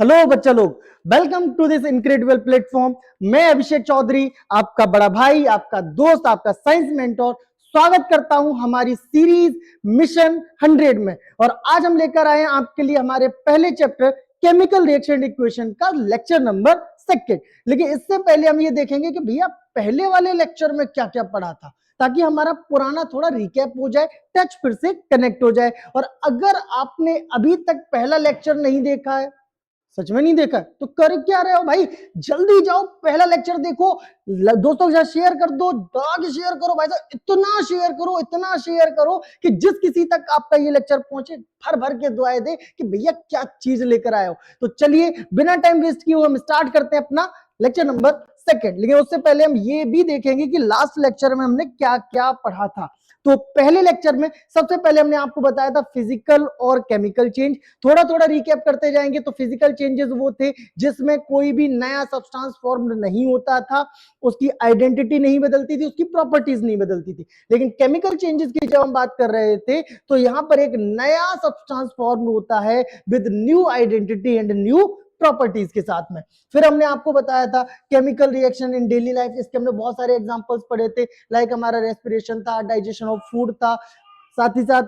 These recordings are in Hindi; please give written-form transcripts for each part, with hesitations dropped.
हेलो बच्चा लोग, welcome to this incredible platform. मैं अभिषेक चौधरी, आपका बड़ा भाई, आपका दोस्त, आपका साइंस मेंटोर स्वागत करता हूं हमारी सीरीज मिशन 100 में। और आज हम लेकर आए हैं आपके लिए हमारे पहले चैप्टर केमिकल रिएक्शन इक्वेशन का लेक्चर नंबर 2। लेकिन इससे पहले हम ये देखेंगे कि भैया पहले वाले लेक्चर में क्या क्या पढ़ा था, ताकि हमारा पुराना थोड़ा रिकैप हो जाए, टच फिर से कनेक्ट हो जाए। और अगर आपने अभी तक पहला लेक्चर नहीं देखा है, सच में नहीं देखा, तो कर क्या रहे हो भाई, जल्दी जाओ पहला लेक्चर देखो, दोस्तों के साथ शेयर कर दो, दाग शेयर करो भाई साहब, इतना शेयर करो, इतना शेयर करो कि जिस किसी तक आपका ये लेक्चर पहुंचे भर भर के दुआएं दे कि भैया क्या चीज लेकर आए हो। तो चलिए बिना टाइम वेस्ट किए हम स्टार्ट करते हैं अपना लेक्चर नंबर 2। लेकिन उससे पहले हम ये भी देखेंगे कि लास्ट लेक्चर में हमने क्या क्या पढ़ा था। तो पहले लेक्चर में सबसे पहले हमने आपको बताया था फिजिकल और केमिकल चेंज। थोड़ा थोड़ा रिकैप करते जाएंगे। तो फिजिकल चेंजेस वो थे जिसमें कोई भी नया सब्सटेंस फॉर्म नहीं होता था, उसकी आइडेंटिटी नहीं बदलती थी, उसकी प्रॉपर्टीज नहीं बदलती थी। लेकिन केमिकल चेंजेस की जब हम बात कर रहे थे तो यहां पर एक नया सब्सटेंस फॉर्म होता है with new identity and new properties के साथ में। फिर हमने आपको बताया था chemical reaction in daily life, इसके हमने बहुत सारे एग्जांपल्स पढ़े थे, लाइक हमारा रेस्पिरेशन था, डाइजेशन ऑफ फूड था, साथ ही साथ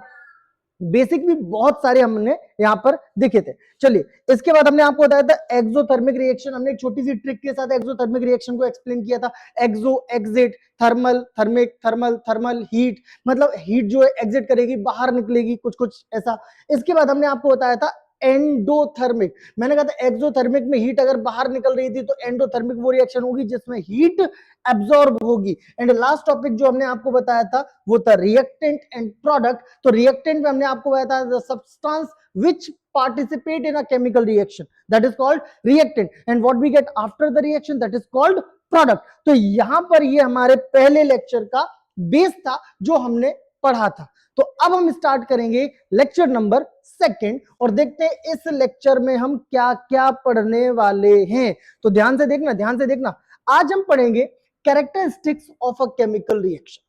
बेसिक भी बहुत सारे हमने यहां पर देखे थे। चलिए इसके बाद हमने आपको बताया था एक्सोथर्मिक रिएक्शन। हमने एक छोटी सी ट्रिक के साथ एक्सोथर्मिक रिएक्शन को एक्सप्लेन किया था। Exo exit, thermal thermic, thermal thermal, heat मतलब हीट जो है एग्जिट करेगी, बाहर निकलेगी, कुछ कुछ ऐसा। इसके बाद हमने आपको बताया था एंडोथर्मिक। मैंने कहा था एक्सोथर्मिक में हीट अगर बाहर निकल रही थी तो एंडोथर्मिक वो रिएक्शन होगी जिसमें हीट एब्जॉर्ब होगी। एंड लास्ट टॉपिक जो हमने आपको बताया था वो था रिएक्टेंट एंड प्रोडक्ट। तो रिएक्टेंट में हमने आपको बताया था the substance which participate in a chemical reaction, that is called reactant, and what we get after the reaction, that is called product. तो यहां पर ये हमारे पहले लेक्चर का बेस था जो हमने पढ़ा था। तो अब हम स्टार्ट करेंगे लेक्चर नंबर 2 और देखते हैं इस लेक्चर में हम क्या क्या पढ़ने वाले हैं। तो ध्यान से देखना, ध्यान से देखना। आज हम पढ़ेंगे characteristics of a chemical reaction.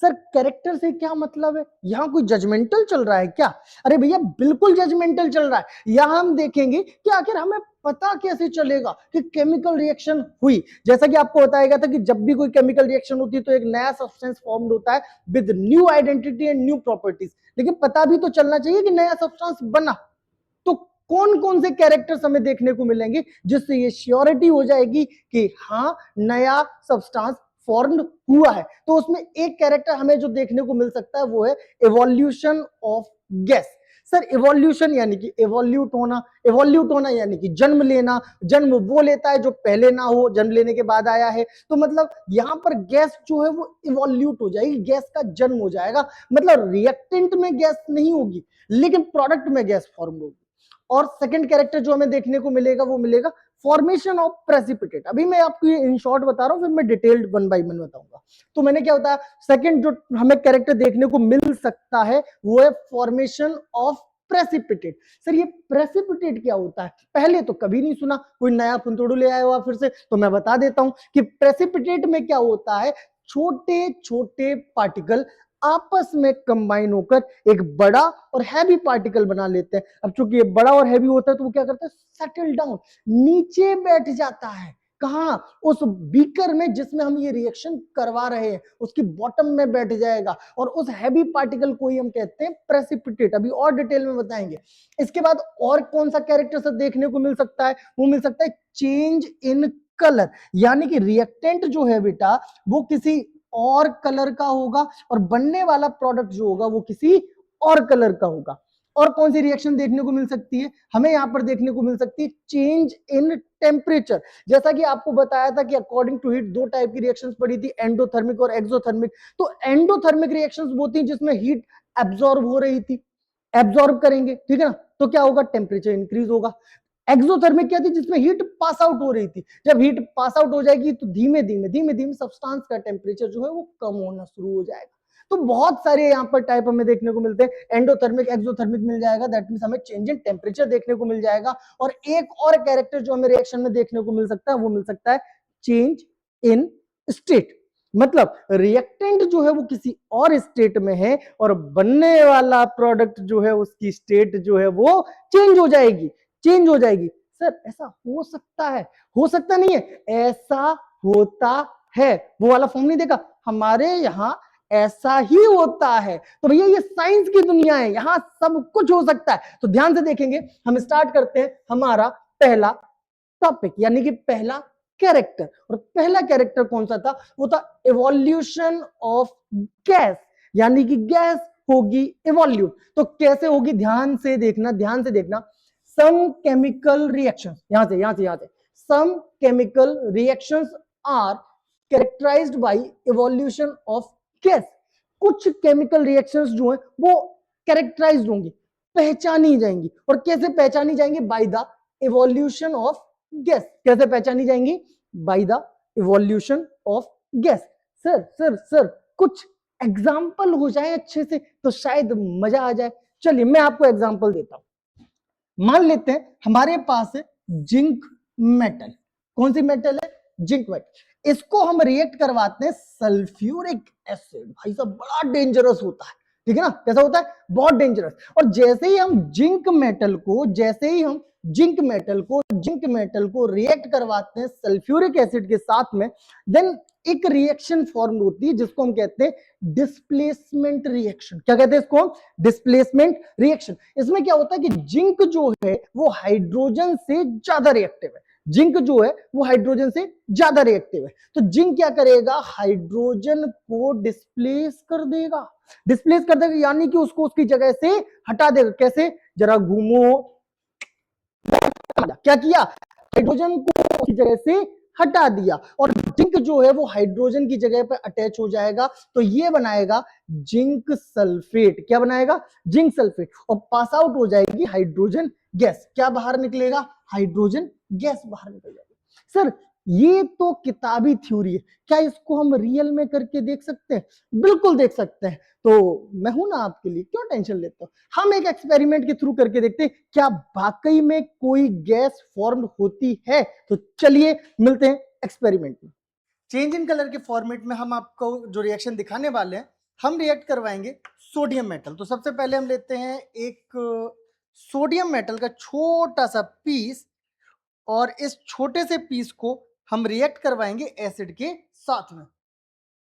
Sir character से क्या मतलब है, यहां कोई जजमेंटल चल रहा है क्या? अरे भैया बिल्कुल जजमेंटल चल रहा है। यहां हम देखेंगे कि आखिर हमें पता कैसे चलेगा कि केमिकल रिएक्शन हुई। जैसा कि आपको बताया था कि जब भी कोई केमिकल रिएक्शन होती है तो एक नया सब्सटेंस फॉर्म्ड होता है with new identity and new properties. लेकिन पता भी तो चलना चाहिए कि नया सब्सटेंस बना। तो कौन कौन से कैरेक्टर्स हमें देखने को मिलेंगे जिससे ये श्योरिटी हो जाएगी कि हाँ नया सब्सटेंस फॉर्म्ड हुआ है। तो उसमें एक कैरेक्टर हमें जो देखने को मिल सकता है वो है evolution of gas. Sir evolution यानी कि एवोल्यूट होना, एवोल्यूट होना यानी कि जन्म लेना। जन्म वो लेता है जो पहले ना हो, जन्म लेने के बाद आया है। तो मतलब यहां पर गैस जो है वो इवोल्यूट हो जाएगी, गैस का जन्म हो जाएगा। मतलब रिएक्टेंट में गैस नहीं होगी लेकिन प्रोडक्ट में गैस फॉर्म होगी। और सेकंड कैरेक्टर जो हमें देखने को मिलेगा वो मिलेगा फॉर्मेशन ऑफ प्रेसिपिटेट। अभी मैं आपको ये इन शॉर्ट बता रहा हूं, फिर मैं डिटेल्ड 1 बाय 1 बताऊंगा। तो मैंने क्या बताया, सेकंड जो हमें कैरेक्टर देखने को मिल सकता है वो है फॉर्मेशन ऑफ प्रेसिपिटेट। सर ये प्रेसिपिटेट क्या होता है, पहले तो कभी नहीं सुना, कोई नया फुंतुड़ू ले आया हुआ फिर से। तो मैं बता देता हूं कि प्रेसिपिटेट में क्या होता है, छोटे छोटे पार्टिकल आपस में कंबाइन होकर एक बड़ा और हैवी पार्टिकल बना लेते हैं। अब चूंकि ये बड़ा और हैवी होता है तो वो क्या करता है, सेटल डाउन, नीचे बैठ जाता है। कहां, उस बीकर में जिसमें हम ये रिएक्शन करवा रहे हैं उसकी बॉटम में बैठ जाएगा। और उस हैवी पार्टिकल को ही हम कहते हैं प्रेसिपिटेट। अभी और डिटेल में बताएंगे। इसके बाद और कौन सा कैरेक्टर से देखने को मिल सकता है, वो मिल सकता है चेंज इन कलर। यानी कि रिएक्टेंट जो है बेटा वो किसी और कलर का होगा और बनने वाला प्रोडक्ट जो होगा वो किसी और कलर का होगा। और कौन सी रिएक्शन देखने को मिल सकती है, हमें यहां पर देखने को मिल सकती है चेंज इन टेम्परेचर। जैसा कि आपको बताया था कि अकॉर्डिंग टू हीट दो टाइप की रिएक्शंस पड़ी थी, एंडोथर्मिक और एक्सोथर्मिक। तो एंडोथर्मिक रिएक्शंस वो थी जिसमें हीट एब्जॉर्ब हो रही थी, एब्जॉर्ब करेंगे, ठीक है ना, तो क्या होगा, टेम्परेचर इंक्रीज होगा। एक्सोथर्मिक क्या थी, जिसमें हीट पास आउट हो रही थी। जब हीट पास आउट हो जाएगी तो धीमे धीमे सब्सटेंस का टेम्परेचर जो है वो कम होना शुरू हो जाएगा। तो बहुत सारे यहाँ पर टाइप हमें देखने को मिलते हैं, एंडोथर्मिक, एक्सोथर्मिक मिल जाएगा, दैट मींस हमें चेंज इन टेम्परेचर देखने को मिल जाएगा। और एक और कैरेक्टर जो हमें रिएक्शन में देखने को मिल सकता है वो मिल सकता है चेंज इन स्टेट। मतलब रिएक्टेंट जो है वो किसी और स्टेट में है और बनने वाला प्रोडक्ट जो है उसकी स्टेट जो है वो चेंज हो जाएगी, चेंज हो जाएगी। सर ऐसा हो सकता है, हो सकता नहीं है, ऐसा होता है। वो वाला फॉर्म नहीं देखा, हमारे यहाँ ऐसा ही होता है। तो भैया ये साइंस की दुनिया है, यहां सब कुछ हो सकता है। तो ध्यान से देखेंगे, हम स्टार्ट करते हैं हमारा पहला टॉपिक, यानी कि पहला कैरेक्टर। और पहला कैरेक्टर कौन सा था? वो था इवोल्यूशन ऑफ गैस, यानी कि गैस होगी इवोल्यूट। तो कैसे होगी, ध्यान से देखना, ध्यान से देखना। सम केमिकल रिएक्शंस, यहां से some chemical reactions are characterized by evolution of gas. कुछ केमिकल रिएक्शंस जो है वो कैरेक्टराइज्ड होंगी, पहचानी जाएंगी। और कैसे पहचानी जाएंगी? By the evolution of gas. कैसे पहचानी जाएंगी? By the evolution of gas. Sir कुछ एग्जाम्पल हो जाए अच्छे से तो शायद मजा आ जाए। चलिए मैं आपको एग्जाम्पल देता हूं। मान लेते हैं हमारे पास है जिंक मेटल। कौन सी मेटल है? Zinc metal. इसको हम रिएक्ट करवाते हैं सल्फ्यूरिक एसिड। भाई साहब बड़ा डेंजरस होता है, ठीक है ना? कैसा होता है? बहुत डेंजरस। और जैसे ही हम जिंक मेटल को रिएक्ट करवाते हैं सल्फ्यूरिक एसिड के साथ में, देन एक रिएक्शन फॉर्म होती है जिसको हम कहते हैं डिस्प्लेसमेंट रिएक्शन। क्या कहते हैं इसको? Displacement reaction. इसमें क्या होता है कि जिंक जो है वो हाइड्रोजन से ज्यादा रिएक्टिव है। जिंक जो है वो हाइड्रोजन से ज्यादा रिएक्टिव है। तो जिंक क्या करेगा? हाइड्रोजन को डिस्प्लेस कर देगा। डिस्प्लेस कर देगा यानी कि उसको उसकी जगह से हटा देगा। कैसे? जरा घूमो। क्या किया? हाइड्रोजन को उसकी जगह से हटा दिया और जिंक जो है वो हाइड्रोजन की जगह पर अटैच हो जाएगा। तो ये बनाएगा जिंक सल्फेट। क्या बनाएगा? Zinc sulphate. और पास आउट हो जाएगी हाइड्रोजन गैस। क्या बाहर निकलेगा? हाइड्रोजन गैस बाहर निकल जाएगी। सर ये तो किताबी थ्योरी है, क्या इसको हम रियल में करके देख सकते हैं? बिल्कुल देख सकते हैं। तो मैं हूं ना आपके लिए, क्यों टेंशन लेते हो? हम एक एक्सपेरिमेंट के थ्रू करके देखते हैं क्या वाकई में कोई गैस फॉर्म होती है। तो चलिए मिलते हैं एक्सपेरिमेंट में। चेंज इन कलर के फॉर्मेट में हम आपको जो रिएक्शन दिखाने वाले हैं, हम रिएक्ट करवाएंगे सोडियम मेटल। तो सबसे पहले हम लेते हैं एक सोडियम मेटल का छोटा सा पीस और इस छोटे से पीस को हम रिएक्ट करवाएंगे एसिड के साथ में।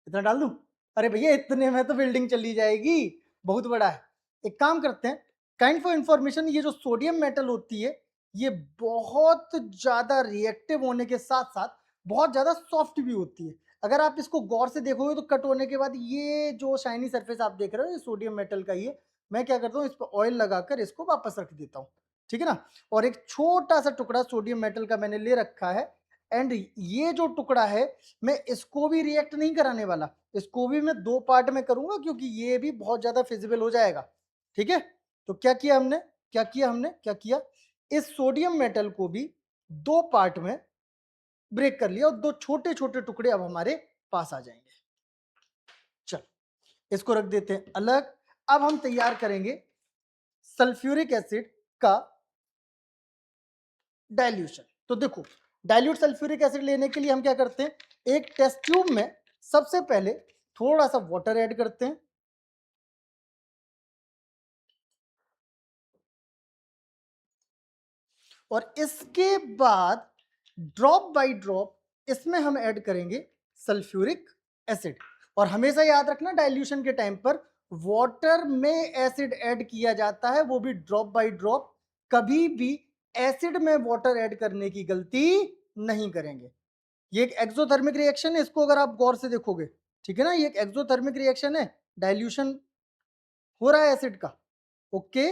इतना डाल दूं? अरे भैया इतने में तो बिल्डिंग चली जाएगी, बहुत बड़ा है। एक काम करते हैं, काइंड फॉर इंफॉर्मेशन, ये जो सोडियम मेटल होती है ये बहुत ज्यादा रिएक्टिव होने के साथ साथ बहुत ज्यादा सॉफ्ट भी होती है। अगर आप इसको गौर से देखोगे तो कट होने के बाद ये जो शाइनी सरफेस आप देख रहे हो ये सोडियम मेटल का ही है। मैं क्या करता हूँ, इस पर ऑयल लगाकर इसको वापस रख देता हूँ, ठीक है ना? और एक छोटा सा टुकड़ा सोडियम मेटल का मैंने ले रखा है। एंड ये जो टुकड़ा है मैं इसको भी रिएक्ट नहीं कराने वाला, इसको भी मैं दो पार्ट में करूंगा क्योंकि ये भी बहुत ज्यादा फिजिबल हो जाएगा, ठीक है? तो क्या किया हमने, इस सोडियम मेटल को भी दो पार्ट में ब्रेक कर लिया और दो छोटे छोटे टुकड़े अब हमारे पास आ जाएंगे। चल इसको रख देते हैं अलग। अब हम तैयार करेंगे सल्फ्यूरिक एसिड का डाइल्यूशन। तो देखो, डाइल्यूट सल्फ्यूरिक एसिड लेने के लिए हम क्या करते हैं, एक टेस्ट ट्यूब में सबसे पहले थोड़ा सा वाटर ऐड करते हैं और इसके बाद ड्रॉप बाय ड्रॉप इसमें हम ऐड करेंगे सल्फ्यूरिक एसिड। और हमेशा याद रखना डाइल्यूशन के टाइम पर वाटर में एसिड ऐड किया जाता है, वो भी ड्रॉप बाय ड्रॉप। कभी भी एसिड में वाटर ऐड करने की गलती नहीं करेंगे। ये एक एक्सोथर्मिक रिएक्शन है, इसको अगर आप गौर से देखोगे, ठीक है ना, ये एक एक्सोथर्मिक रिएक्शन है, डाइल्यूशन हो रहा है एसिड का। ओके,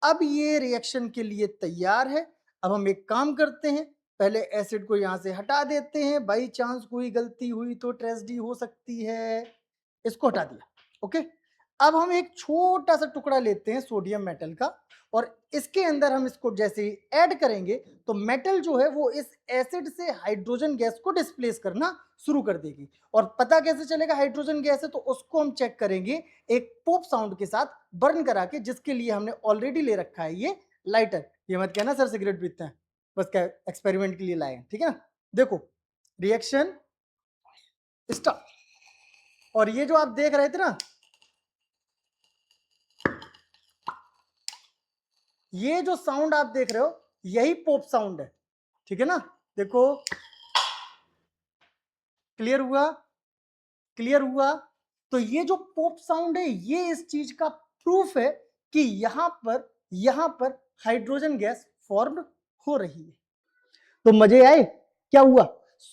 अब ये रिएक्शन के लिए तैयार है। अब हम एक काम करते हैं, पहले एसिड को यहां से हटा देते हैं, बाई चांस कोई गलती हुई तो ट्रेजेडी हो सकती है। इसको हटा दिया। ओके, अब हम एक छोटा सा टुकड़ा लेते हैं सोडियम मेटल का और इसके अंदर हम इसको जैसे ही ऐड करेंगे तो मेटल जो है वो इस एसिड से हाइड्रोजन गैस को डिस्प्लेस करना शुरू कर देगी। और पता कैसे चलेगा हाइड्रोजन गैस है? तो उसको हम चेक करेंगे एक पॉप साउंड के साथ बर्न करा के, जिसके लिए हमने ऑलरेडी ले रखा है ये लाइटर। ये मत कहना सर सिगरेट पीते हैं, बस क्या एक्सपेरिमेंट के लिए लाए हैं, ठीक है ना? देखो रिएक्शन स्टार्ट। और ये जो आप देख रहे थे ना, ये जो साउंड आप देख रहे हो यही पॉप साउंड है। ठीक है ना, देखो क्लियर हुआ, क्लियर हुआ। तो ये जो पॉप साउंड है ये इस चीज का प्रूफ है कि यहां पर हाइड्रोजन गैस फॉर्म हो रही है। तो मजे आए, क्या हुआ,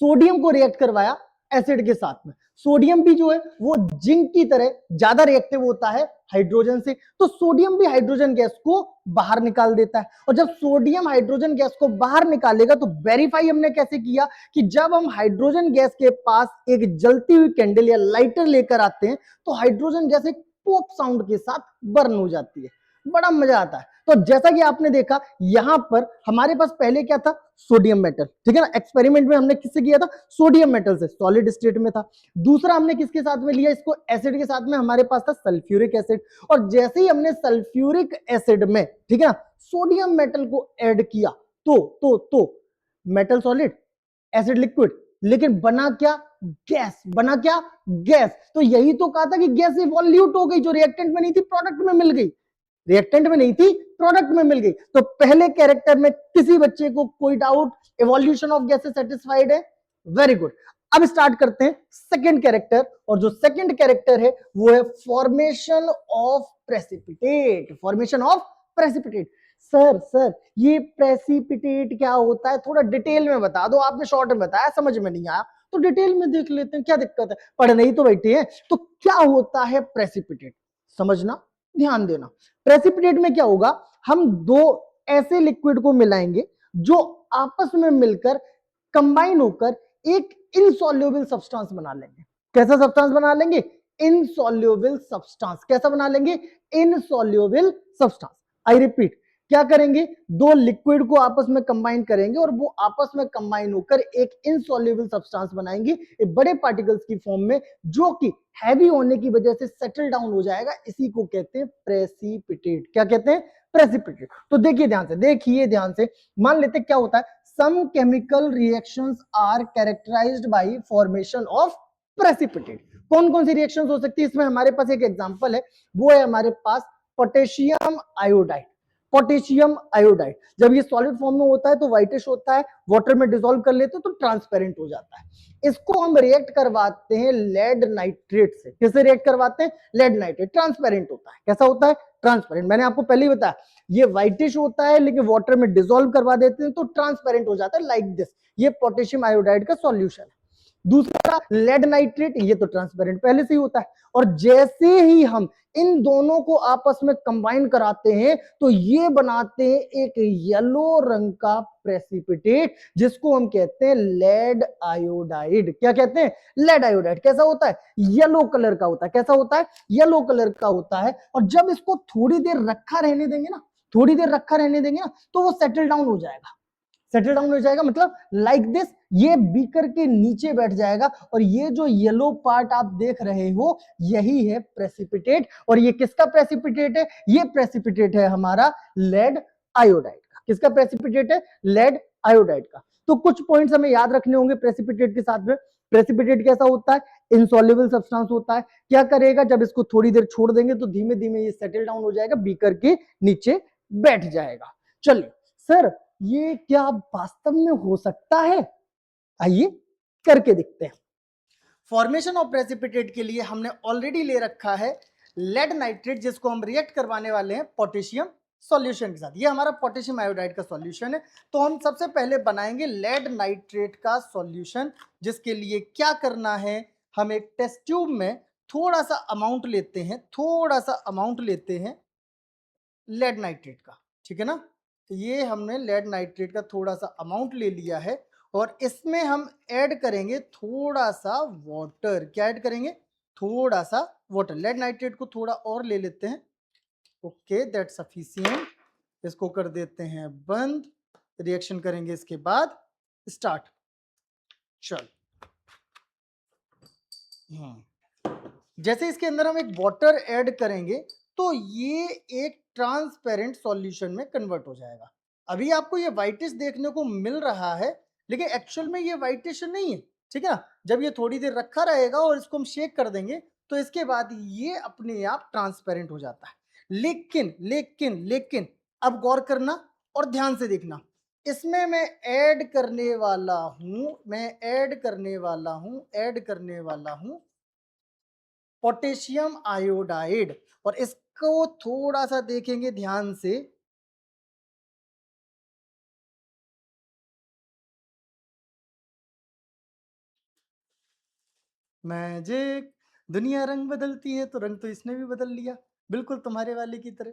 सोडियम को रिएक्ट करवाया एसिड के साथ में। सोडियम भी जो है वो जिंक की तरह ज्यादा रिएक्टिव होता है हाइड्रोजन से, तो सोडियम भी हाइड्रोजन गैस को बाहर निकाल देता है। और जब सोडियम हाइड्रोजन गैस को बाहर निकालेगा तो वेरीफाई हमने कैसे किया कि जब हम हाइड्रोजन गैस के पास एक जलती हुई कैंडल या लाइटर लेकर आते हैं तो हाइड्रोजन गैस एक पॉप साउंड के साथ बर्न हो जाती है, बड़ा मजा आता है। तो जैसा कि आपने देखा यहां पर हमारे पास पहले क्या था, सोडियम मेटल, ठीक है ना, एक्सपेरिमेंट में हमने किससे किया था, सोडियम मेटल से, सॉलिड स्टेट में था। दूसरा हमने किसके साथ में लिया इसको, एसिड के साथ में, हमारे पास था सल्फ्यूरिक एसिड। और जैसे ही हमने सल्फ्यूरिक एसिड में, ठीक है ना, सोडियम मेटल को ऐड किया तो मेटल सॉलिड, एसिड लिक्विड, लेकिन बना क्या, गैस, बना क्या, गैस। तो यही तो कहा था कि गैस इवोल्यूट हो गई, जो रिएक्टेंट में नहीं थी प्रोडक्ट में मिल गई, रिएक्टेंट में नहीं थी प्रोडक्ट में मिल गई। तो पहले कैरेक्टर में किसी बच्चे को कोई doubt, evolution of gases satisfied है, वेरी गुड। अब स्टार्ट करते हैं सेकंड कैरेक्टर, और जो सेकंड कैरेक्टर है वो है formation of precipitate, formation of precipitate. Sir ये प्रेसिपिटेट क्या होता है, थोड़ा डिटेल में बता दो, आपने शॉर्ट में बताया, समझ में नहीं आया तो डिटेल में देख लेते हैं, क्या दिक्कत है, पढ़ने ही तो बैठे हैं। तो क्या होता है प्रेसिपिटेट, समझना, ध्यान देना। प्रेसिपिटेट में क्या होगा, हम दो ऐसे लिक्विड को मिलाएंगे जो आपस में मिलकर कंबाइन होकर एक इनसॉल्युबल सब्सटेंस बना लेंगे। कैसा सब्सटेंस बना लेंगे, इनसॉल्युबल सब्सटेंस। कैसा बना लेंगे, इनसॉल्युबल सब्सटेंस। आई रिपीट, क्या करेंगे, दो लिक्विड को आपस में कंबाइन करेंगे और वो आपस में कंबाइन होकर एक इनसॉल्युबल सब्सटेंस बनाएंगे, एक बड़े पार्टिकल्स की फॉर्म में, जो कि हैवी होने की वजह से सेटल डाउन हो जाएगा। इसी को कहते हैं प्रेसिपिटेट। क्या कहते हैं, प्रेसिपिटेट। तो देखिए ध्यान से, देखिए ध्यान से, मान लेते क्या होता है, some chemical reactions are characterized by formation of precipitate. कौन कौन सी रिएक्शंस हो सकती है, इसमें हमारे पास एक एग्जांपल है, वो है हमारे पास पोटेशियम आयोडाइड। पोटेशियम आयोडाइड जब ये सॉलिड फॉर्म में होता है तो व्हाइटिश होता है, वाटर में डिसॉल्व कर लेते हैं तो ट्रांसपेरेंट हो जाता है। इसको हम रिएक्ट करवाते हैं लेड नाइट्रेट से। किससे रिएक्ट करवाते हैं, लेड नाइट्रेट, ट्रांसपेरेंट होता है। कैसा होता है, ट्रांसपेरेंट। मैंने आपको पहले ही बताया ये व्हाइटिश होता है लेकिन वाटर में डिसॉल्व करवा देते हैं तो ट्रांसपेरेंट हो जाता है, लाइक दिस। ये पोटेशियम आयोडाइड का सॉल्यूशन है। दूसरा लेड नाइट्रेट, ये तो ट्रांसपेरेंट पहले से ही होता है। और जैसे ही हम इन दोनों को आपस में कंबाइन कराते हैं तो ये बनाते हैं एक येलो रंग का प्रेसिपिटेट, जिसको हम कहते हैं लेड आयोडाइड। क्या कहते हैं, लेड आयोडाइड। कैसा होता है, येलो कलर का होता है। कैसा होता है, येलो कलर का होता है। और जब इसको थोड़ी देर रखा रहने देंगे ना, थोड़ी देर रखा रहने देंगे ना, तो वो सेटल डाउन हो जाएगा। सेटल डाउन हो जाएगा मतलब लाइक दिस, ये बीकर के नीचे बैठ जाएगा। और ये जो येलो पार्ट आप देख रहे हो यही है प्रेसिपिटेट। और ये किसका प्रेसिपिटेट है, ये प्रेसिपिटेट है हमारा लेड आयोडाइड का। किसका प्रेसिपिटेट है, लेड आयोडाइड का। तो कुछ पॉइंट्स हमें याद रखने होंगे प्रेसिपिटेट के साथ में। प्रेसिपिटेट कैसा होता है, इनसॉल्युबल सब्सटेंस होता है। क्या करेगा, जब इसको थोड़ी देर छोड़ देंगे तो धीमे धीमे ये सेटल डाउन हो जाएगा, बीकर के नीचे बैठ जाएगा। चलिए सर, ये क्या वास्तव में हो सकता है, आइए करके देखते हैं। फॉर्मेशन ऑफ प्रेसिपिटेट के लिए हमने ऑलरेडी ले रखा है लेड नाइट्रेट, जिसको हम रिएक्ट करवाने वाले हैं पोटेशियम सॉल्यूशन के साथ। ये हमारा पोटेशियम आयोडाइड का सॉल्यूशन है। तो हम सबसे पहले बनाएंगे लेड नाइट्रेट का सॉल्यूशन, जिसके लिए क्या करना है, हम एक टेस्ट ट्यूब में थोड़ा सा अमाउंट लेते हैं, थोड़ा सा अमाउंट लेते हैं लेड नाइट्रेट का, ठीक है ना। तो ये हमने लेड नाइट्रेट का थोड़ा सा अमाउंट ले लिया है और इसमें हम ऐड करेंगे थोड़ा सा वाटर। क्या ऐड करेंगे, थोड़ा सा वाटर। लेड नाइट्रेट को थोड़ा और ले लेते हैं। Okay, that sufficient. इसको कर देते हैं बंद, रिएक्शन करेंगे इसके बाद स्टार्ट। चल, जैसे इसके अंदर हम एक वाटर ऐड करेंगे तो ये एक ट्रांसपेरेंट सॉल्यूशन में कन्वर्ट हो जाएगा। अभी आपको ये व्हाइटिश देखने को मिल रहा है लेकिन एक्चुअल में ये व्हाइटिश नहीं है, ठीक है ना। जब ये थोड़ी देर रखा रहेगा और इसको हम शेक कर देंगे तो इसके बाद ये अपने आप ट्रांसपेरेंट हो जाता है। लेकिन लेकिन लेकिन अब गौर करना और ध्यान से देखना, इसमें मैं ऐड करने वाला हूं पोटेशियम आयोडाइड। और इसको थोड़ा सा देखेंगे ध्यान से, मैजिक, दुनिया रंग बदलती है तो रंग तो इसने भी बदल लिया, बिल्कुल तुम्हारे वाले की तरह,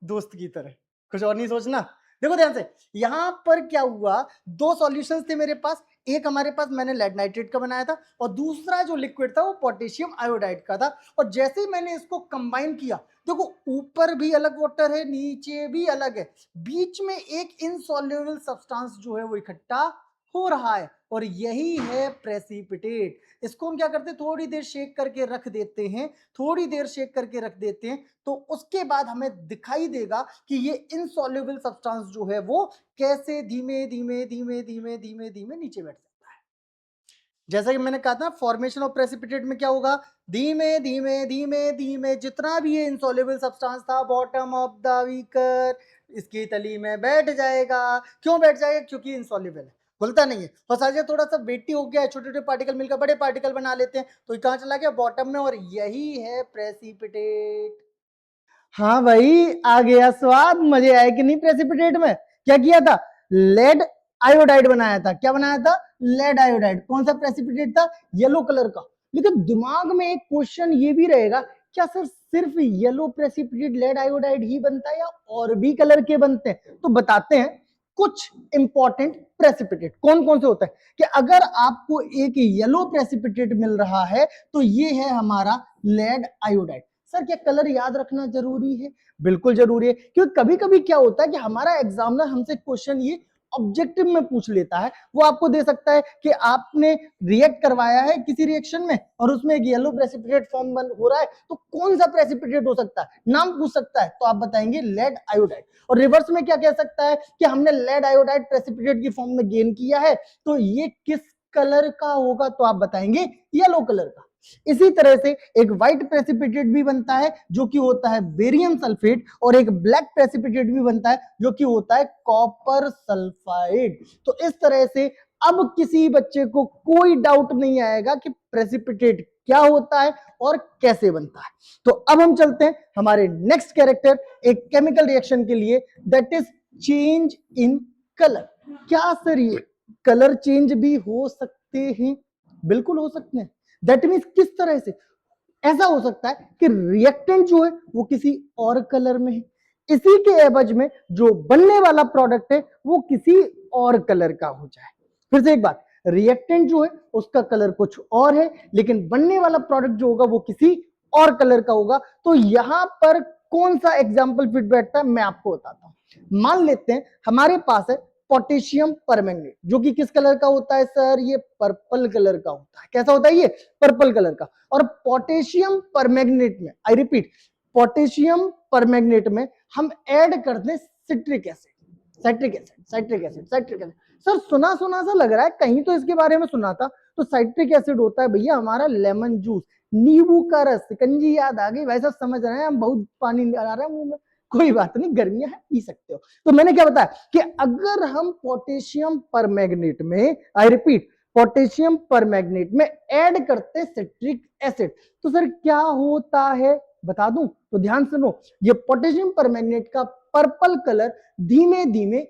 दोस्त की तरह। कुछ और नहीं सोचना। देखो ध्यान से, यहां पर क्या हुआ, दो सॉल्यूशंस थे मेरे पास। एक हमारे पास मैंने लेड नाइट्रेट का बनाया था और दूसरा जो लिक्विड था वो पोटेशियम आयोडाइड का था। और जैसे ही मैंने इसको कंबाइन किया, देखो ऊपर भी अलग वाटर है, नीचे भी अलग है, बीच में एक इनसॉल्युबल सब्सटेंस जो है वो इकट्ठा हो रहा है और यही है प्रेसिपिटेट। इसको हम क्या करते हैं, थोड़ी देर शेक करके रख देते हैं, तो उसके बाद हमें दिखाई देगा कि ये इनसॉल्युबल सब्सटेंस जो है वो कैसे धीमे धीमे धीमे धीमे धीमे धीमे नीचे बैठ जाता है। जैसा कि मैंने कहा था, फॉर्मेशन ऑफ प्रेसिपिटेट में क्या होगा, धीमे धीमे धीमे धीमे जितना भी ये इनसॉल्युबल सब्सटेंस था बॉटम ऑफ द बीकर इसकी तली में बैठ जाएगा। क्यों बैठ जाएगा, क्योंकि इनसॉल्युबल है, घुलता नहीं है। और साथ थोड़ा सा वेटी हो गया है, छोटे छोटे पार्टिकल मिलकर बड़े पार्टिकल बना लेते हैं, तो ये कहां चला गया, बॉटम में, और यही है प्रेसिपिटेट। हाँ भाई, आ गया स्वाद, मजे आए कि नहीं। प्रेसिपिटेट में क्या किया था, लेड आयोडाइड बनाया था। क्या बनाया था, लेड आयोडाइड। कौन सा प्रेसिपिटेट था, येलो कलर का। लेकिन दिमाग में एक क्वेश्चन ये भी रहेगा, क्या सर सिर्फ येलो प्रेसिपिटेट लेड आयोडाइड ही बनता है या और भी कलर के बनते हैं? तो बताते हैं कुछ इंपॉर्टेंट प्रेसिपिटेट कौन कौन से होते हैं। कि अगर आपको एक येलो प्रेसिपिटेट मिल रहा है तो ये है हमारा लेड आयोडाइड। सर क्या कलर याद रखना जरूरी है? बिल्कुल जरूरी है, क्योंकि कभी कभी क्या होता है कि हमारा एग्जामिनर हमसे क्वेश्चन ये ऑब्जेक्टिव में पूछ लेता है। वो आपको दे सकता है कि आपने रिएक्ट करवाया है किसी रिएक्शन में और उसमें एक येलो प्रेसिपिटेट फॉर्म बन हो रहा है, तो कौन सा प्रेसिपिटेट हो सकता है, नाम पूछ सकता है, तो आप बताएंगे लेड आयोडाइड। और रिवर्स में क्या कह सकता है कि हमने लेड आयोडाइड प्रेसिपिटेट की फॉर्म में गेन किया है, तो ये किस कलर का होगा, तो आप बताएंगे येलो कलर का। इसी तरह से एक व्हाइट प्रेसिपिटेट भी बनता है जो कि होता है बेरियम सल्फेट, और एक ब्लैक प्रेसिपिटेट भी बनता है जो कि होता है कॉपर सल्फाइड। तो इस तरह से अब किसी बच्चे को कोई डाउट नहीं आएगा कि प्रेसिपिटेट क्या होता है और कैसे बनता है। तो अब हम चलते हैं हमारे नेक्स्ट कैरेक्टर, एक केमिकल रिएक्शन के लिए, that is change in colour. क्या सर ये कलर चेंज भी हो सकते हैं? बिल्कुल हो सकते हैं। दैट मीन्स किस तरह से, ऐसा हो सकता है कि रिएक्टेंट जो है वो किसी और कलर में है, इसी के एवज में जो बनने वाला प्रोडक्ट है वो किसी और कलर का हो जाए। फिर से एक बात, रिएक्टेंट जो है उसका कलर कुछ और है, लेकिन बनने वाला प्रोडक्ट जो होगा वो किसी और कलर का होगा। तो यहां पर कौन सा एग्जाम्पल फिट बैठता है, मैं आपको बताता हूं। मान लेते हैं हमारे पास है पोटेशियम परमैंगनेट, जो कि किस कलर का होता है सर, ये पर्पल कलर का होता है। कैसा होता है ये, पर्पल कलर का। और पोटेशियम परमैंगनेट में, आई रिपीट, पोटेशियम परमैंगनेट में हम ऐड कर दें citric acid, citric acid. Sir सुना सुना सा लग रहा है, कहीं तो इसके बारे में सुना था। तो साइट्रिक एसिड होता है भैया हमारा लेमन जूस, नींबू का रस, सिकंजी याद आ गई भाई साहब, समझ रहे हैं हम, बहुत पानी आ रहा है मुंह में। कोई बात नहीं, गर्मियां है, पी सकते हो। तो मैंने क्या बताया कि अगर हम पोटेशियम परमैंगनेट में, आई रिपीट, पोटेशियम परमैंगनेट में ऐड करते सिट्रिक एसिड, तो सर क्या होता है बता दूं? तो ध्यान सुनो, ये पोटेशियम परमैंगनेट का पर्पल कलर धीमे धीमे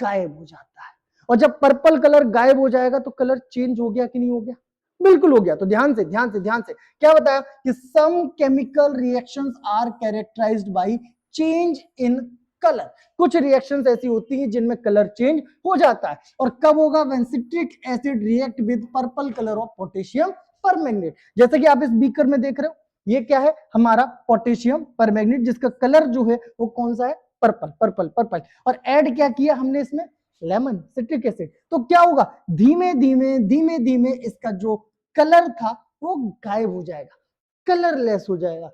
गायब हो जाता है। और जब पर्पल कलर गायब हो जाएगा तो कलर चेंज हो गया कि नहीं हो गया? बिल्कुल हो गया। तो ध्यान से क्या बताया कि some chemical reactions are characterized by change in colour. कुछ रिएक्शंस ऐसी होती हैं जिनमें कलर चेंज हो जाता है। और कब होगा, when citric acid react with purple colour of potassium permanganate. जैसे कि आप इस बीकर में देख रहे हो, ये क्या है, हमारा पोटेशियम परमैंगनेट, जिसका कलर जो है वो कौन सा है, पर्पल पर्पल पर्पल। और ऐड क्या किया हमने इसमें, लेमन, सिट्रिक एसिड। तो क्या होगा, धीमे धीमे धीमे धीमे इसका जो कलर था वो गायब हो जाएगा, कलरलेस हो जाएगा।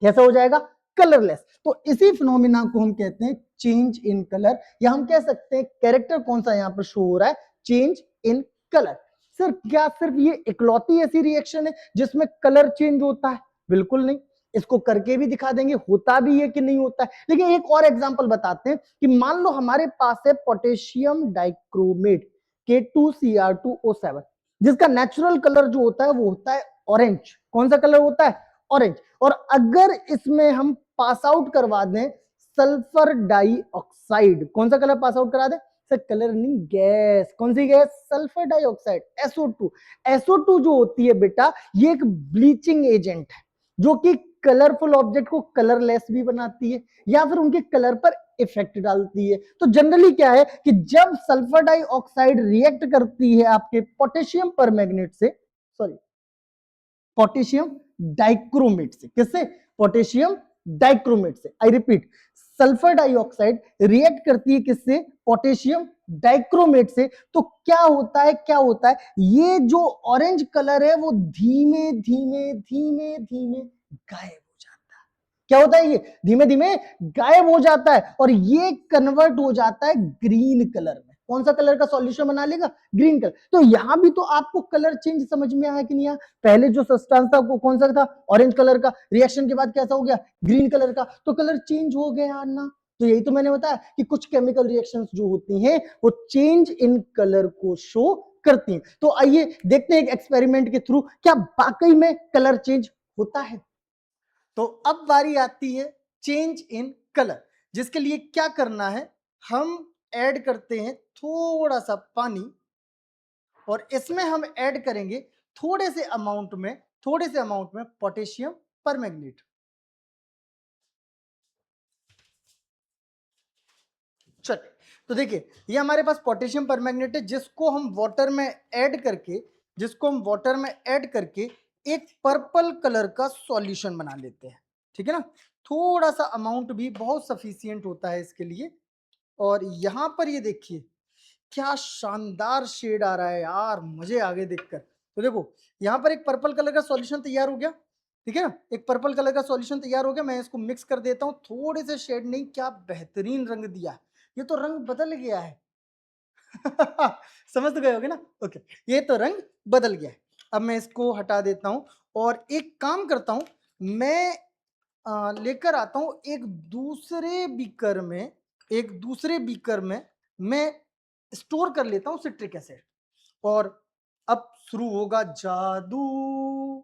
कैसा हो जाएगा, कलरलेस। तो इसी फिनोमिना को हम कहते हैं चेंज इन कलर, या हम कह सकते हैं कैरेक्टर कौन सा यहां पर शो हो रहा है, चेंज इन कलर। सर क्या सिर्फ ये इकलौती ऐसी रिएक्शन है जिसमें कलर चेंज होता है? बिल्कुल नहीं। इसको करके भी दिखा देंगे होता भी है कि नहीं होता है। लेकिन एक और एग्जांपल बताते हैं कि मान लो हमारे पास है पोटेशियम डाइक्रोमेट K2Cr2O7, जिसका नेचुरल कलर जो होता है वो होता है ऑरेंज। कौन सा कलर होता है? ऑरेंज। और अगर इसमें हम पास आउट करवा दें सल्फर डाइऑक्साइड, कौन सा कलर पास आउट करा दें सर? कलर नहीं, गैस। कौन सी gas? Sulphur dioxide, SO2। SO2 जो होती है बेटा, ये एक ब्लीचिंग एजेंट है जो कि कलरफुल ऑब्जेक्ट को कलरलेस भी बनाती है या फिर उनके कलर पर इफेक्ट डालती है। तो जनरली क्या है कि जब सल्फर डाइऑक्साइड रिएक्ट करती है आपके पोटेशियम परमैंगनेट से, सॉरी पोटेशियम डाइक्रोमेट से, किससे? पोटेशियम डाइक्रोमेट से। I repeat, sulphur dioxide react करती है किससे? पोटेशियम डाइक्रोमेट से। तो क्या होता है, क्या होता है, ये जो ऑरेंज कलर है वो धीमे धीमे धीमे धीमे गायब हो जाता है। क्या होता है? ये धीमे धीमे गायब हो जाता है और ये कन्वर्ट हो जाता है ग्रीन कलर में। कौन सा कलर का सॉल्यूशन बना लेगा? Green colour. तो यहां भी तो आपको कलर चेंज समझ में आया कि नहीं आया? पहले जो सब्सटेंस था वो कौन सा था? ऑरेंज कलर का। रिएक्शन के बाद कैसा हो गया? ग्रीन कलर का। तो कलर चेंज हो गया ना। तो यही तो मैंने बताया कि कुछ केमिकल रिएक्शंस जो होती हैं वो चेंज इन कलर को शो करती हैं। तो आइए देखते हैं एक एक्सपेरिमेंट के थ्रू क्या वाकई में कलर चेंज होता है। तो अब बारी आती है चेंज इन कलर, जिसके लिए क्या करना है, हम ऐड करते हैं थोड़ा सा पानी और इसमें हम ऐड करेंगे थोड़े से अमाउंट में पोटेशियम परमैंगनेट। चलिए, तो देखिए ये हमारे पास पोटेशियम परमैंगनेट है जिसको हम वाटर में ऐड करके एक पर्पल कलर का सॉल्यूशन बना लेते हैं। ठीक है ना? थोड़ा सा अमाउंट भी बहुत सफिशियंट होता है इसके लिए। और यहां पर ये देखिए क्या शानदार शेड आ रहा है यार, मजे आगे देखकर। तो देखो यहाँ पर एक पर्पल कलर का सॉल्यूशन तैयार हो गया। ठीक है ना? एक पर्पल कलर का सॉल्यूशन तैयार हो गया। मैं इसको मिक्स कर देता हूँ। थोड़े से शेड नहीं, क्या बेहतरीन रंग दिया। ये तो रंग बदल गया है। समझ तो गए होगे ना? ओके, ये तो रंग बदल गया है। अब मैं इसको हटा देता हूं और एक काम करता हूं, मैं लेकर आता हूं एक दूसरे बीकर में मैं स्टोर कर लेता हूं सिट्रिक एसिड। और अब शुरू होगा जादू।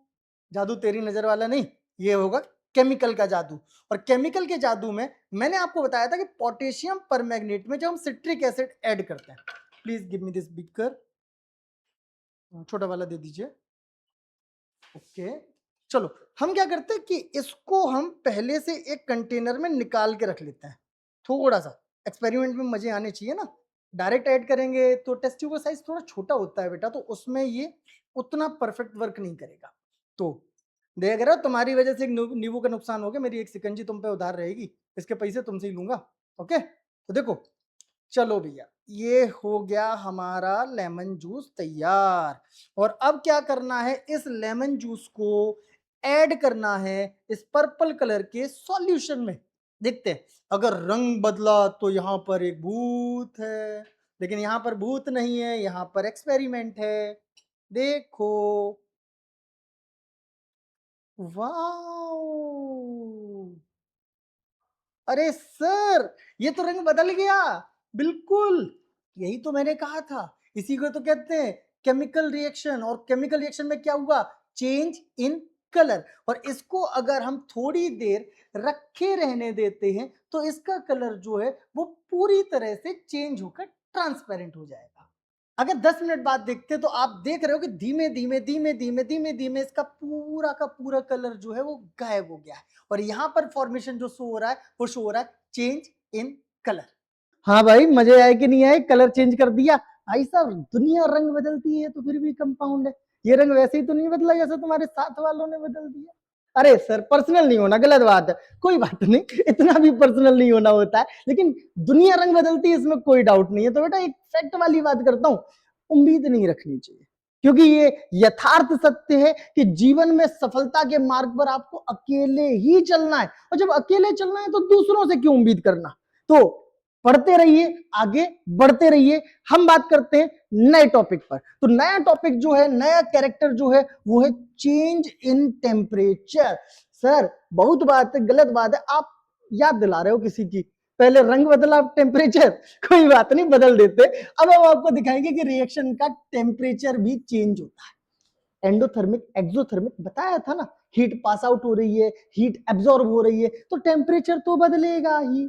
जादू तेरी नजर वाला नहीं, ये होगा केमिकल का जादू। और केमिकल के जादू में मैंने आपको बताया था कि पोटेशियम परमैंगनेट में जब हम सिट्रिक एसिड ऐड करते हैं, please give me this beaker, छोटा वाला दे दीजिए। ओके, चलो हम क्या करते हैं कि इसको हम पहले से एक कंटेनर में निकाल के रख लेते हैं। थोड़ा सा एक्सपेरिमेंट में मजे आने चाहिए ना। डायरेक्ट ऐड करेंगे तो टेस्ट ट्यूब का साइज थोड़ा छोटा होता है बेटा, तो उसमें ये उतना परफेक्ट वर्क नहीं करेगा। तो देख रहे हो, तुम्हारी वजह से एक नींबू का नुकसान हो गया, मेरी एक सिकंजी तुम पे उधार रहेगी, इसके पैसे तुमसे ही लूंगा। ओके, तो देखो, चलो भैया ये हो गया हमारा लेमन जूस तैयार। और अब क्या करना है, इस लेमन जूस को ऐड करना है इस पर्पल कलर के सॉल्यूशन में। देखते हैं, अगर रंग बदला तो यहां पर एक भूत है, लेकिन यहां पर भूत नहीं है, यहां पर एक्सपेरिमेंट है। देखो, वाओ, अरे सर ये तो रंग बदल गया। बिल्कुल, यही तो मैंने कहा था। इसी को तो कहते हैं केमिकल रिएक्शन। और केमिकल रिएक्शन में क्या हुआ? Change in colour. और इसको अगर हम थोड़ी देर रखे रहने देते हैं तो इसका कलर जो है वो पूरी तरह से चेंज होकर ट्रांसपेरेंट हो जाएगा। अगर 10 मिनट बाद देखते तो आप देख रहे हो कि धीमे धीमे धीमे धीमे धीमे धीमे इसका पूरा का पूरा कलर जो है वो गायब हो गया है। और यहाँ पर फॉर्मेशन जो शो हो रहा है वो शो हो रहा है चेंज इन कलर। हाँ भाई, मजे आए कि नहीं आए? कलर चेंज कर दिया भाई साहब। दुनिया रंग बदलती है तो फिर भी कंपाउंड है। ये रंग वैसे ही तो नहीं बदला जैसे तुम्हारे साथ वालों ने बदल दिया। अरे सर पर्सनल नहीं होना, गलत बात है। कोई बात नहीं, इतना भी पर्सनल नहीं होना होता है। लेकिन दुनिया रंग बदलती है इसमें कोई डाउट नहीं है। तो बेटा एक फैक्ट वाली बात करता हूँ, उम्मीद नहीं रखनी चाहिए, क्योंकि ये यथार्थ सत्य है कि जीवन में सफलता के मार्ग पर आपको अकेले ही चलना है। और जब अकेले चलना है तो दूसरों से क्यों उम्मीद करना। तो पढ़ते रहिए, आगे बढ़ते रहिए। हम बात करते हैं नए टॉपिक पर। तो नया टॉपिक जो है, नया कैरेक्टर जो है वो है चेंज इन टेम्परेचर। सर बहुत बात है, गलत बात है, आप याद दिला रहे हो किसी की। पहले रंग बदला, टेम्परेचर, कोई बात नहीं, बदल देते। अब हम आपको दिखाएंगे कि रिएक्शन का टेम्परेचर भी चेंज होता है। एंडोथर्मिक, एक्सोथर्मिक बताया था ना, हीट पास आउट हो रही है, हीट एब्जॉर्ब हो रही है, तो टेम्परेचर तो बदलेगा ही।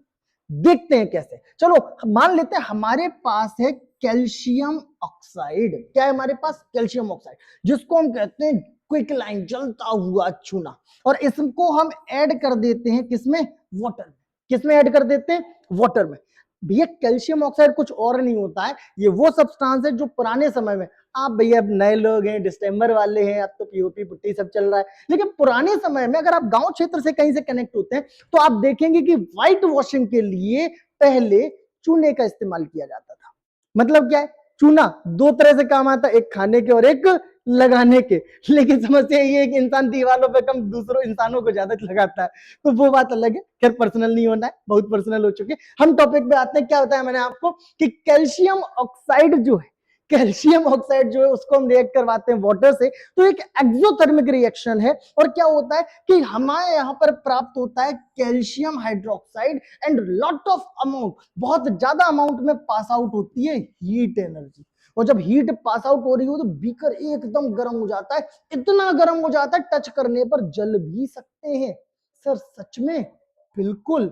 देखते हैं कैसे। चलो मान लेते हैं हमारे पास है कैल्शियम ऑक्साइड। क्या है हमारे पास? कैल्शियम ऑक्साइड, जिसको हम कहते हैं क्विक लाइन, जलता हुआ चूना। और इसको हम ऐड कर देते हैं किसमें? वाटर में। किसमें ऐड कर देते हैं? वाटर में। भैया कैल्शियम ऑक्साइड कुछ और नहीं होता है, ये वो सब्सटेंस है जो पुराने समय में, आप भैया अब नए लोग हैं, डिस्टेम्बर वाले हैं, अब तो पीओपी पुट्टी सब चल रहा है, लेकिन पुराने समय में अगर आप गांव क्षेत्र से कहीं से कनेक्ट होते हैं तो आप देखेंगे कि व्हाइट वॉशिंग के लिए पहले चूने का इस्तेमाल किया जाता था। मतलब क्या है? चूना दो तरह से काम आता है, एक खाने के और एक लगाने के। लेकिन समस्या ये है कि इंसान दीवारों पे कम, दूसरों इंसानों को ज्यादा लगाता है, तो वो बात अलग है। खैर पर्सनल नहीं होना है, बहुत पर्सनल हो चुके। हम टॉपिक पे आते हैं। क्या बताया मैंने आपको कि कैल्शियम ऑक्साइड जो है, कैल्शियम ऑक्साइड जो है उसको हम रिएक्ट करवाते हैं वाटर से, तो एक एक्सोथर्मिक रिएक्शन है। और क्या होता है कि हमारे यहां पर प्राप्त होता है calcium hydroxide and lot of amount, बहुत ज्यादा अमाउंट में पास आउट होती है हीट एनर्जी। और जब हीट पास आउट हो रही हो तो बीकर एकदम गर्म हो जाता है, इतना गर्म हो जाता है टच करने पर जल भी सकते हैं। सर सच में? बिल्कुल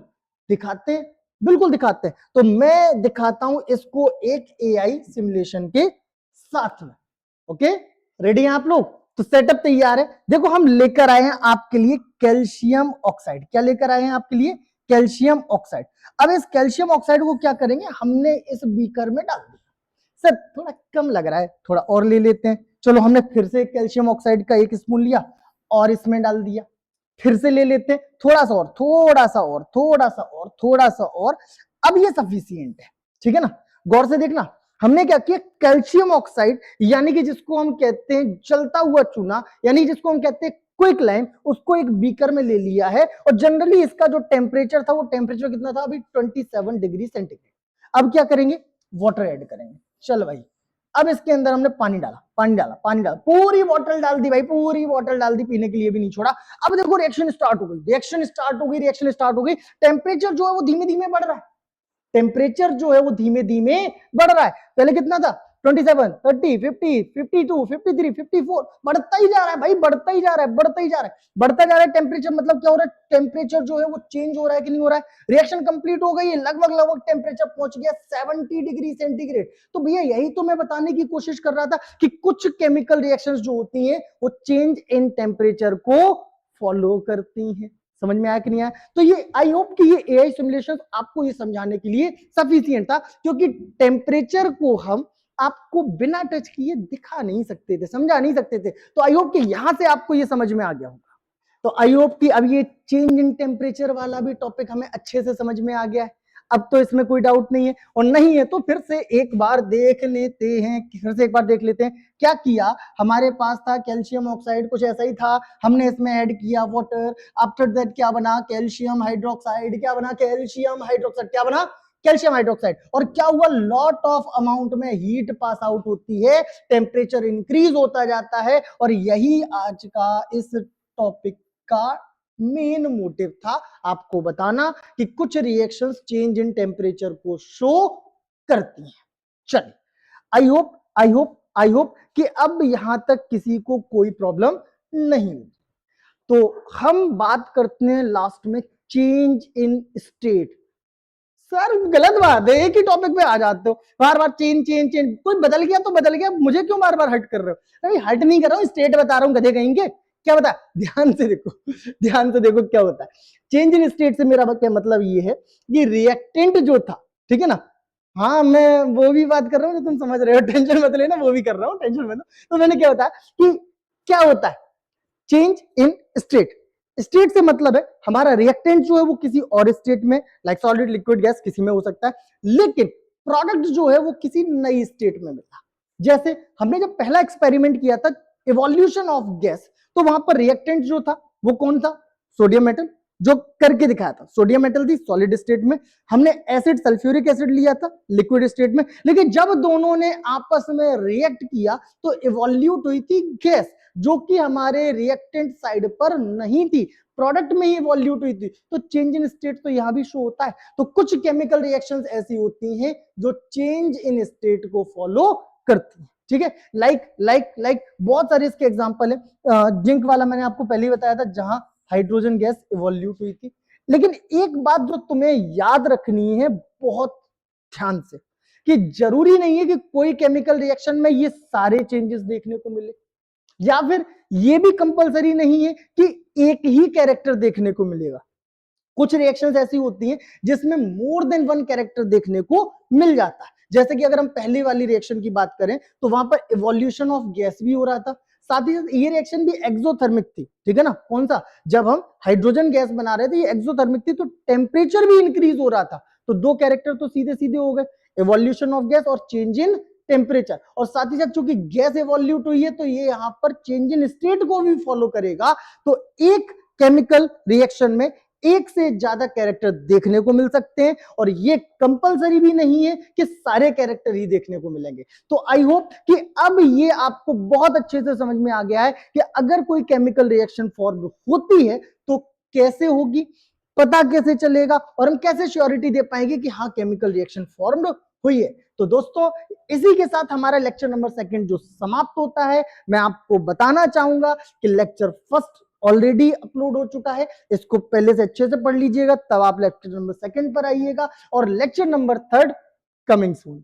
दिखाते हैं, बिल्कुल दिखाते हैं। तो मैं दिखाता हूं इसको एक एआई सिमुलेशन के साथ में। ओके, रेडी हैं आप लोग? तो सेटअप तैयार है। देखो हम लेकर आए हैं आपके लिए कैल्शियम ऑक्साइड। क्या लेकर आए हैं आपके लिए? Calcium oxide. अब इस कैल्शियम ऑक्साइड को क्या करेंगे, हमने इस बीकर में डाल दिया। सर थोड़ा कम लग रहा है, थोड़ा और ले लेते हैं। चलो हमने फिर से कैल्शियम ऑक्साइड का 1 स्पून लिया और इसमें डाल दिया। फिर से ले लेते हैं, थोड़ा सा और, थोड़ा सा और, थोड़ा सा और, थोड़ा सा और। अब ये सफिशियंट है, ठीक है ना? गौर से देखना, हमने क्या किया, कैल्शियम ऑक्साइड यानी कि जिसको हम कहते हैं जलता हुआ चूना, यानी जिसको हम कहते हैं क्विक लाइम, उसको एक बीकर में ले लिया है। और जनरली इसका जो टेम्परेचर था, वो टेम्परेचर कितना था अभी? 27 डिग्री सेंटीग्रेड। अब क्या करेंगे? वाटर ऐड करेंगे। चल भाई, अब इसके अंदर हमने पानी डाला, पानी डाला, पानी डाला, पूरी बॉटल डाल दी भाई, पूरी बॉटल डाल दी, पीने के लिए भी नहीं छोड़ा। अब देखो रिएक्शन स्टार्ट हो गई, रिएक्शन स्टार्ट हो गई, रिएक्शन स्टार्ट हो गई। टेम्परेचर जो है वो धीमे धीमे बढ़ रहा है, टेम्परेचर जो है वो धीमे धीमे बढ़ रहा है। पहले कितना था? 27, 30, 50, 52, 53, 54, बढ़ता ही जा रहा है भाई, बढ़ता ही जा रहा है, बढ़ता ही जा रहा है, बढ़ता जा रहा है टेम्परेचर। मतलब क्या हो रहा है? टेम्परेचर जो है वो चेंज हो रहा है कि नहीं हो रहा है? रिएक्शन कंप्लीट हो गई है, लगभग लगभग टेम्परेचर पहुंच गया 70 डिग्री सेंटीग्रेड। तो भैया यही तो मैं बताने की कोशिश कर रहा था कि कुछ केमिकल रिएक्शंस जो होती हैं वो चेंज इन टेम्परेचर को फॉलो करती हैं। समझ में आया कि नहीं आया? तो ये आई होप कि ये एआई सिमुलेशन आपको ये समझाने के लिए सफिशिएंट था, क्योंकि टेम्परेचर को हम आपको बिना टच किए दिखा नहीं सकते थे, समझा नहीं सकते थे। तो आई होप कि यहां से आपको ये समझ में आ गया होगा। तो आई होप कि अब ये चेंज इन टेम्परेचर वाला भी टॉपिक हमें अच्छे से समझ में आ गया है। अब तो इसमें कोई डाउट नहीं है, और नहीं है तो फिर से एक बार देख लेते हैं, फिर से एक बार देख लेते हैं। क्या किया, हमारे पास था कैल्शियम ऑक्साइड, कुछ ऐसा ही था, हमने इसमें ऐड किया वाटर। आफ्टर दैट क्या बना? Calcium hydroxide. क्या बना? Calcium hydroxide. क्या बना? Calcium hydroxide. और क्या हुआ? लॉट ऑफ अमाउंट में हीट पास आउट होती है, टेम्परेचर इंक्रीज होता जाता है। और यही आज का इस टॉपिक का मेन मोटिव था, आपको बताना कि कुछ रिएक्शंस चेंज इन टेम्परेचर को शो करती हैं। चलिए, आई होप कि अब यहां तक किसी को कोई प्रॉब्लम नहीं होगी। तो हम बात करते हैं लास्ट में चेंज इन स्टेट। सर गलत बात है, एक ही टॉपिक पे आ जाते हो बार बार, चेंज चेंज चेंज। कोई बदल गया तो बदल गया, मुझे क्यों बार बार हट कर रहे हो? अरे हट नहीं कर रहा हूं, स्टेट बता रहा हूं, गधे कहेंगे। क्या बता, ध्यान से देखो, ध्यान से देखो क्या होता है। चेंज इन स्टेट से मेरा क्या मतलब ये है कि रिएक्टेंट जो था, ठीक है ना, हाँ मैं वो भी बात कर रहा हूँ जो तुम समझ रहे हो, टेंशन मत लेना, वो भी कर रहा हूँ, टेंशन मत लो। तो मैंने क्या बताया कि क्या होता है चेंज इन स्टेट। स्टेट से मतलब है हमारा रिएक्टेंट जो है वो किसी और स्टेट में, लाइक सॉलिड लिक्विड गैस, किसी में हो सकता है, लेकिन प्रोडक्ट जो है वो किसी नई स्टेट में मिला। जैसे हमने जब पहला एक्सपेरिमेंट किया था इवोल्यूशन ऑफ गैस, तो वहां पर रिएक्टेंट जो था वो कौन था? Sodium metal. जो करके दिखाया था सोडियम मेटल थी सॉलिड स्टेट में, हमने एसिड सल्फ्यूरिक एसिड लिया था लिक्विड स्टेट में। लेकिन जब दोनों ने आपस में रिएक्ट किया तो इवोल्यूट हुई थी गैस। जो कि हमारे रिएक्टेंट साइड पर नहीं थी, प्रोडक्ट में ही इवोल्यूट हुई थी। तो चेंज इन स्टेट तो यहां भी शो होता है। तो कुछ केमिकल रिएक्शंस ऐसी होती हैं जो चेंज इन स्टेट को फॉलो करती हैं। ठीक है, लाइक बहुत सारे इसके एग्जांपल है। जिंक वाला मैंने आपको पहले ही बताया था, जहां हाइड्रोजन गैस इवोल्यूट हुई थी। लेकिन एक बात जो तुम्हें याद रखनी है बहुत ध्यान से, कि जरूरी नहीं है कि कोई केमिकल रिएक्शन में ये सारे चेंजेस देखने को मिले, या फिर ये भी कंपलसरी नहीं है कि एक ही कैरेक्टर देखने को मिलेगा। कुछ रिएक्शंस ऐसी होती हैं जिसमें मोर देन वन कैरेक्टर देखने को मिल जाता है। जैसे कि अगर हम पहली वाली रिएक्शन की बात करें तो वहां पर इवोल्यूशन ऑफ गैस भी हो रहा था, साथ ही साथ ये रिएक्शन भी एक्सोथर्मिक थी। ठीक है ना, कौन सा, जब हम हाइड्रोजन गैस बना रहे थे ये एक्सोथर्मिक थी, तो टेम्परेचर भी इंक्रीज हो रहा था। तो दो कैरेक्टर तो सीधे सीधे हो गए, इवोल्यूशन ऑफ गैस और चेंज इन टेम्परेचर। और साथ ही साथ चूंकि गैस इवोल्यूट हुई है तो ये यहां पर चेंज इन स्टेट को भी फॉलो करेगा। तो एक केमिकल रिएक्शन में एक से ज्यादा कैरेक्टर देखने को मिल सकते हैं, और ये कंपलसरी भी नहीं है कि सारे कैरेक्टर ही देखने को मिलेंगे। तो आई होप कि अब ये आपको बहुत अच्छे से समझ में आ गया है कि अगर कोई केमिकल रिएक्शन फॉर्म होती है तो कैसे होगी, पता कैसे चलेगा, और हम कैसे श्योरिटी दे पाएंगे कि हाँ केमिकल रिएक्शन फॉर्म हुई है। तो दोस्तों, इसी के साथ हमारा लेक्चर नंबर 2 जो समाप्त होता है। मैं आपको बताना चाहूंगा कि लेक्चर 1 ऑलरेडी अपलोड हो चुका है, इसको पहले से अच्छे से पढ़ लीजिएगा, तब आप लेक्चर नंबर 2 पर आइएगा, और लेक्चर नंबर 3 कमिंग सून।